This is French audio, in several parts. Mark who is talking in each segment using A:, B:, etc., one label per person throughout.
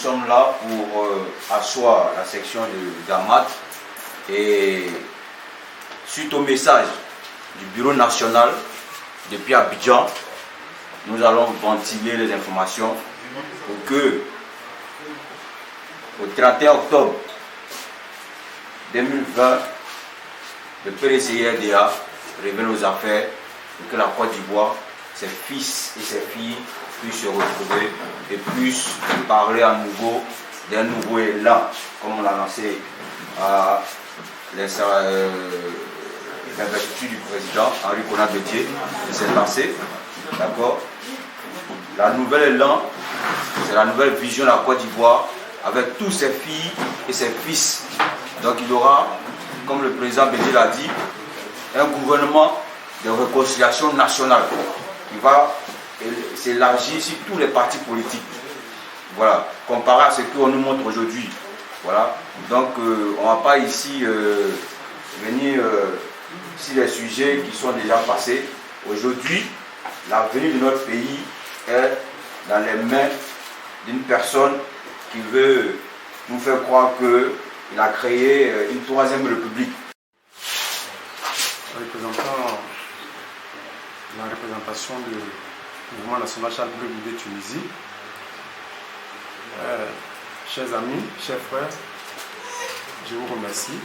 A: sommes là pour asseoir la section de Damat et suite au message du bureau national depuis Abidjan, nous allons ventiler les informations pour que au 31 octobre 2020, le PDCI-RDA revienne aux affaires et que la Côte d'Ivoire, ses fils et ses filles puissent se retrouver et puissent parler à nouveau d'un nouveau élan, comme on l'a lancé à l'investiture du président Henri Konan Bédié, qui s'est lancé. D'accord. La nouvelle élan, c'est la nouvelle vision de la Côte d'Ivoire avec tous ses filles et ses fils. Donc il y aura, comme le président Bédié l'a dit, un gouvernement de réconciliation nationale qui va s'élargir sur tous les partis politiques. Voilà, comparé à ce qu'on nous montre aujourd'hui. Voilà, donc on ne va pas ici venir sur les sujets qui sont déjà passés. Aujourd'hui, l'avenir de notre pays est dans les mains d'une personne qui veut nous faire croire qu'il a créé une troisième république.
B: Représentant la représentation du mouvement national Charles Bleu de Tunisie, chers amis, chers frères, je vous remercie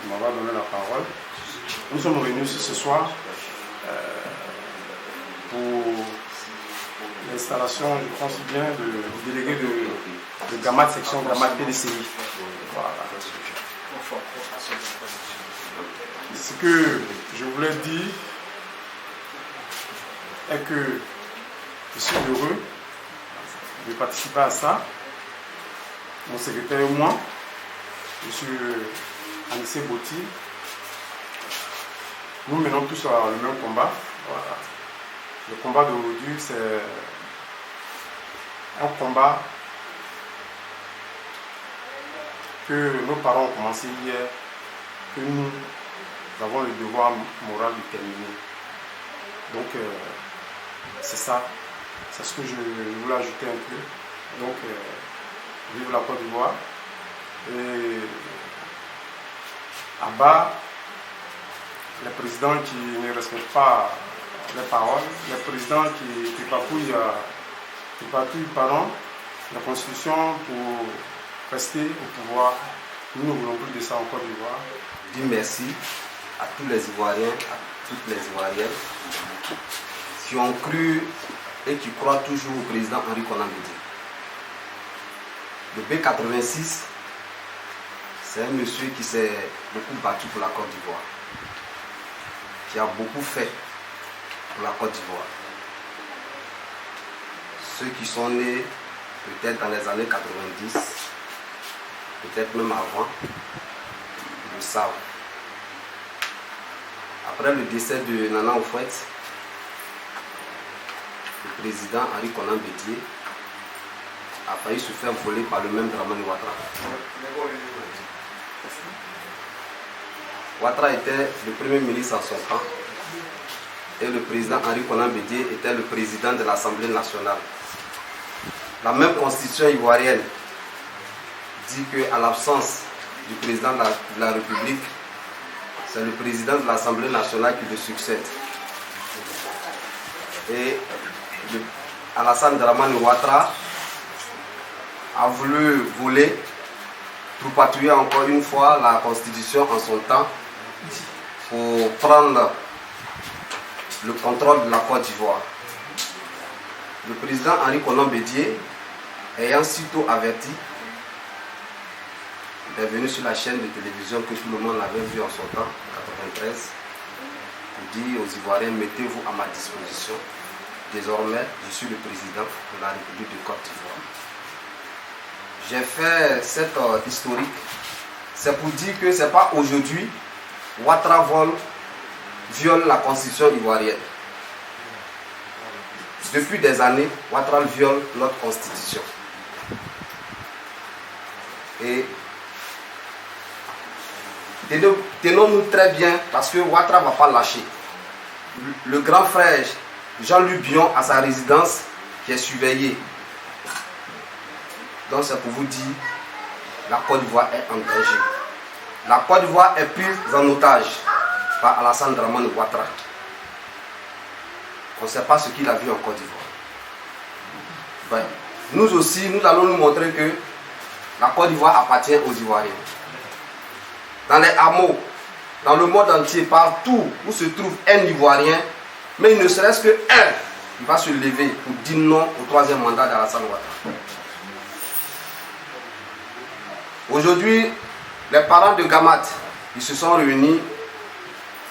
B: de m'avoir donné la parole. Nous sommes réunis ce soir pour l'installation, je pense bien, du délégué de Damat, section Damat PDCI. Voilà. Ce que je voulais dire est que je suis heureux de participer à ça. Mon secrétaire et moi, M. Anissé Boti, nous menons tous le même combat. Voilà. Le combat d'aujourd'hui, c'est un combat que nos parents ont commencé hier, que nous avons le devoir moral de terminer. Donc, c'est ça. C'est ce que je voulais ajouter un peu. Donc, vive la Côte d'Ivoire. Et à bas, les présidents qui ne respectent pas les paroles, les présidents qui papouillent la Constitution pour rester au pouvoir. Nous ne voulons plus de ça en Côte d'Ivoire.
C: Dis merci à tous les Ivoiriens, à toutes les Ivoiriennes qui ont cru et qui croient toujours au président Henri Konan Bédié. Le B86, c'est un monsieur qui s'est beaucoup battu pour la Côte d'Ivoire, qui a beaucoup fait pour la Côte d'Ivoire. Ceux qui sont nés peut-être dans les années 90, peut-être même avant, le savent. Après le décès de Nana Oufouette, le président Henri Konan Bédié a failli se faire voler par le même Dramani Ouattara. Ouattara était le premier ministre en son temps et le président Henri Konan Bédié était le président de l'Assemblée nationale. La même constitution ivoirienne dit qu'à l'absence du président de la République, c'est le président de l'Assemblée nationale qui le succède. Et Alassane Dramane Ouattara a voulu voler pour patrouiller encore une fois la constitution en son temps pour prendre le contrôle de la Côte d'Ivoire. Le président Henri Konan Bédié, ayant sitôt averti, est venu sur la chaîne de télévision que tout le monde avait vu en son temps, en 1993, pour dire aux Ivoiriens, mettez-vous à ma disposition. Désormais, je suis le président de la République de Côte d'Ivoire. J'ai fait cette historique, c'est pour dire que ce n'est pas aujourd'hui, Ouattara viole la constitution ivoirienne. Depuis des années, Ouattara viole notre constitution. Et tenons-nous très bien parce que Ouattara ne va pas lâcher. Le grand frère Jean-Luc Bion a sa résidence qui est surveillée. Donc c'est pour vous dire, la Côte d'Ivoire est en danger. La Côte d'Ivoire est prise en otage par Alassane Dramane Ouattara. On ne sait pas ce qu'il a vu en Côte d'Ivoire. Ben, nous aussi, nous allons nous montrer que la Côte d'Ivoire appartient aux Ivoiriens. Dans les hameaux, dans le monde entier, partout où se trouve un Ivoirien, mais il ne serait-ce que un, il va se lever pour dire non au troisième mandat d'Alassane Ouattara. Aujourd'hui, les parents de Gamat, ils se sont réunis,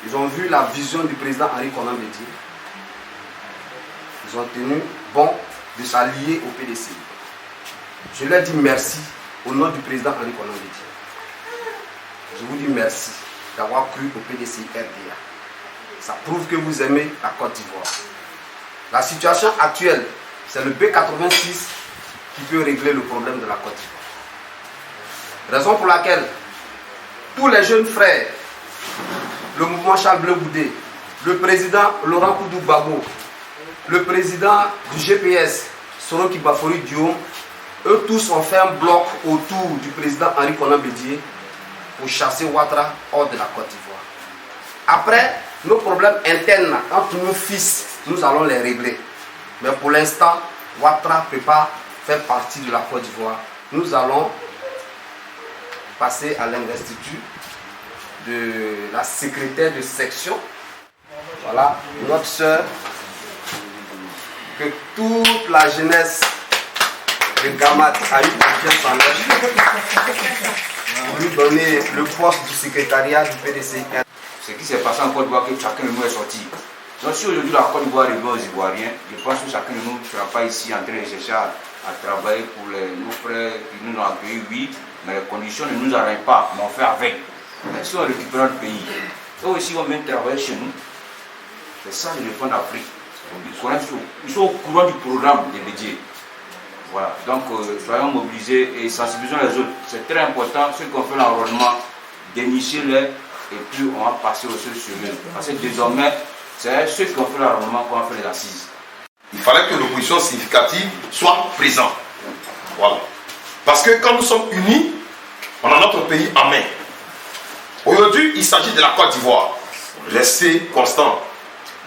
C: ils ont vu la vision du président Henri Konan Bédié. Ils ont tenu bon de s'allier au PDCI. Je leur dis merci au nom du président Henri Konan Bédié. Je vous dis merci d'avoir cru au PDCI RDA. Ça prouve que vous aimez la Côte d'Ivoire. La situation actuelle, c'est le B86 qui peut régler le problème de la Côte d'Ivoire. Raison pour laquelle tous les jeunes frères, le mouvement Charles Bleu Goudé, le président Laurent Koudou Babo, le président du GPS, Soroki Bafori Diom, eux tous ont fait un bloc autour du président Henri Konan Bédié pour chasser Ouattara hors de la Côte d'Ivoire. Après, nos problèmes internes entre nos fils, nous allons les régler. Mais pour l'instant, Ouattara ne peut pas faire partie de la Côte d'Ivoire. Nous allons passer à l'investiture de la secrétaire de section. Voilà, notre soeur, que toute la jeunesse de Gamat a eu confiance en elle pour lui donner le poste du secrétariat du PDCI.
A: Ce qui s'est passé en Côte d'Ivoire, que chacun de nous est sorti. Donc si aujourd'hui la Côte d'Ivoire revient aux Ivoiriens, je pense que chacun de nous ne sera pas ici en train de chercher à travailler pour nos frères qui nous ont accueillis, oui, mais les conditions ne nous arrêtent pas, mais on fait avec. Mais si on récupère notre pays, eux aussi on vient travailler chez nous. C'est ça le fonds d'Afrique. Ils sont au courant du programme des Bédié. Voilà, donc soyons mobilisés et sensibilisons les autres. C'est très important, ceux qui ont fait l'enrôlement, dénicher-les et puis on va passer au seul sur eux. Parce que désormais, c'est ceux qui ont fait l'enrôlement qu'on va faire les assises.
D: Il fallait que l'opposition significative soit présente. Voilà. Parce que quand nous sommes unis, on a notre pays en main. Aujourd'hui, il s'agit de la Côte d'Ivoire. Restez constant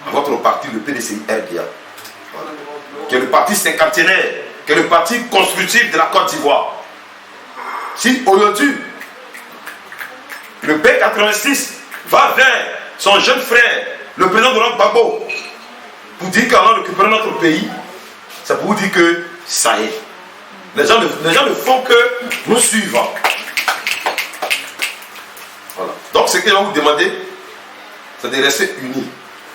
D: à votre parti, le PDCI RDA. Voilà. Qui est le parti cinquantenaire, qui est le parti constructif de la Côte d'Ivoire. Si aujourd'hui, le B86 va vers son jeune frère, le président Laurent Gbagbo, pour dire qu'en récupérant notre pays, c'est pour vous dire que ça y est. Les gens ne font que nous suivre. Voilà. Donc ce que je vais vous demander, c'est de rester unis.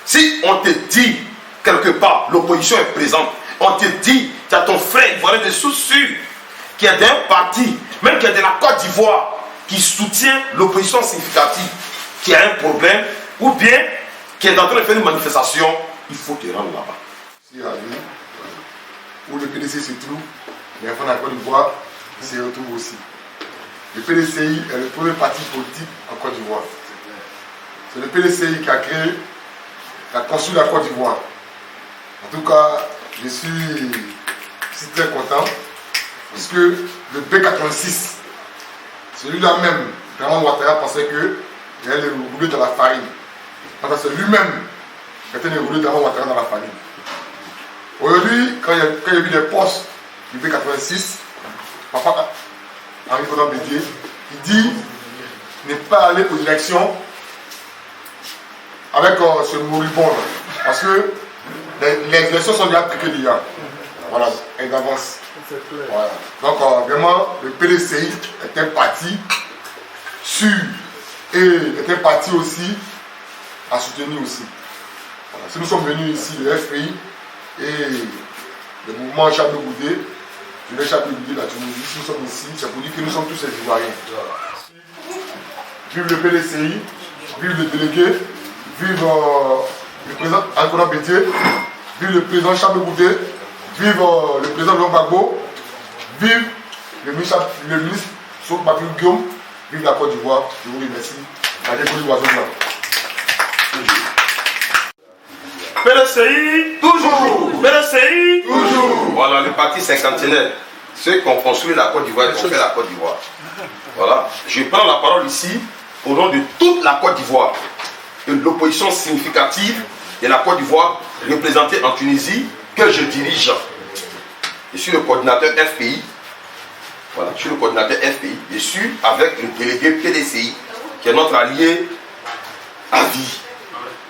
D: Si on te dit quelque part, l'opposition est présente, on te dit, tu as ton frère ivoirien de sous-sûr, qui est d'un parti, même qui est de la Côte d'Ivoire, qui soutient l'opposition significative, qui a un problème, ou bien qui est en train de faire une manifestation, il faut te rendre là-bas.
E: Si la ville où le PDCI se trouve, les enfants de la Côte d'Ivoire s'y retrouvent aussi. Le PDCI est le premier parti politique en Côte d'Ivoire. C'est le PDCI qui a créé, qui a construit la Côte d'Ivoire. En tout cas, je suis très content, puisque le B86, celui-là même, Dramane Ouattara pensait qu'il allait rouler dans la farine. C'est lui-même qui était roulé Dramane Ouattara dans la farine. Aujourd'hui, quand il y a eu les postes du B86, papa Henri Konan Bédié, il dit ne pas aller aux élections avec ce moribond. Parce que les élections sont déjà truquées déjà. Voilà, et d'avance. Voilà. Donc vraiment, le PDCI est un parti sûr et est un parti aussi à soutenir aussi. Voilà. Si nous sommes venus ici, le FPI et le mouvement Charles Bleu Goudé, je vais Charles Bleu Goudé de la Tunisie, si nous sommes ici, c'est pour dire que nous sommes tous les Ivoiriens. Vive le PDCI, vive le délégué, vive le président Henri Konan Bédié, vive le président Charles Bleu Goudé, vive le président Laurent Gbagbo, vive le ministre Soroki Bafori Diom, vive la Côte d'Ivoire. Je vous remercie. Allez, vous l'oiseau blanc.
D: PDCI, toujours. PDCI, toujours. Voilà, le parti cinquantenaire. ceux qui ont construit la Côte d'Ivoire, qui ont fait la Côte d'Ivoire. Voilà. Je prends la parole ici au nom de toute la Côte d'Ivoire, de l'opposition significative de la Côte d'Ivoire représentée en Tunisie, que je dirige. Je suis le coordinateur FPI. Voilà, je suis le coordinateur FPI. Je suis avec le délégué PDCI, qui est notre allié à vie.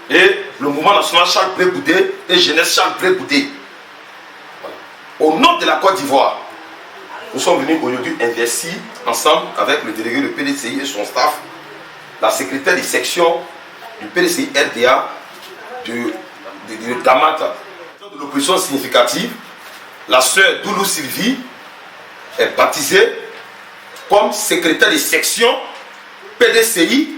D: Et le mouvement national Charles Blé Goudé et Jeunesse Charles Blé Goudé. Voilà. Au nom de la Côte d'Ivoire, nous sommes venus aujourd'hui investir ensemble avec le délégué de PDCI et son staff, la secrétaire des sections du PDCI RDA, de Gamata, de l'opposition significative. La sœur Doulou Sylvie est baptisée comme secrétaire des sections PDCI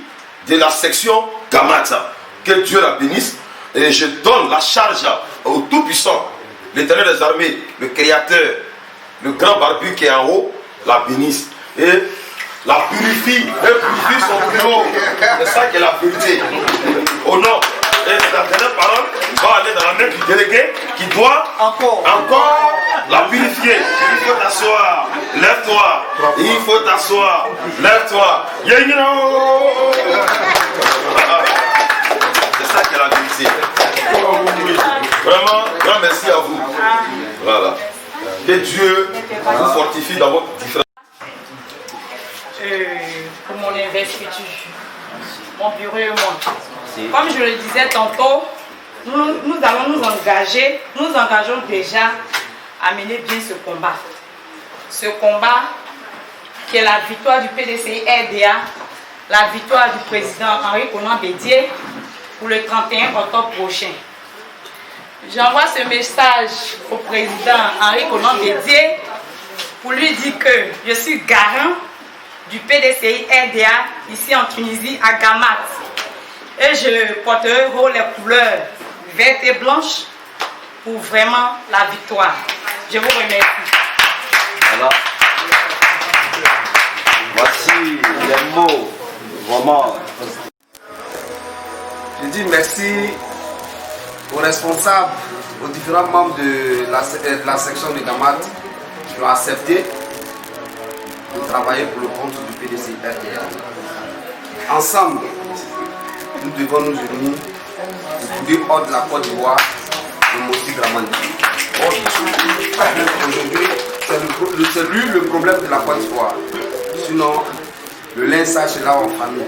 D: de la section Gamata. Que Dieu la bénisse. Et je donne la charge au Tout-Puissant, l'Éternel des armées, le Créateur, le grand barbu qui est en haut, la bénisse. Et la purifie. Elle purifie son bureau. C'est ça qui est la vérité. Au nom. Et la dernière parole va aller dans la main du délégué qui doit encore la purifier. Il faut t'asseoir. Lève-toi. Il faut t'asseoir. Lève-toi. C'est ça qui est la vérité. Vraiment, grand merci à vous. Voilà. Que Dieu vous fortifie dans votre différence.
F: Pour mon investiture, mon bureau et moi. Comme je le disais tantôt, nous allons nous engager, nous engageons déjà à mener bien ce combat. Ce combat qui est la victoire du PDCI RDA, la victoire du président Henri Konan Bédié pour le 31 octobre prochain. J'envoie ce message au président Henri Konan Bédié pour lui dire que je suis garant du PDCI RDA ici en Tunisie à Gamat. Et je porterai haut les couleurs vertes et blanches pour vraiment la victoire. Je vous remercie.
G: Voilà. Voici les mots vraiment.
C: Je dis merci aux responsables, aux différents membres de la section de Gamat qui ont accepté de travailler pour le compte du PDCI RDA. Ensemble, nous devons nous unir pour dire hors de la Côte d'Ivoire le Mossi Dramani. Aujourd'hui, c'est lui le problème de la Côte d'Ivoire. Sinon, le lynchage est là en famille.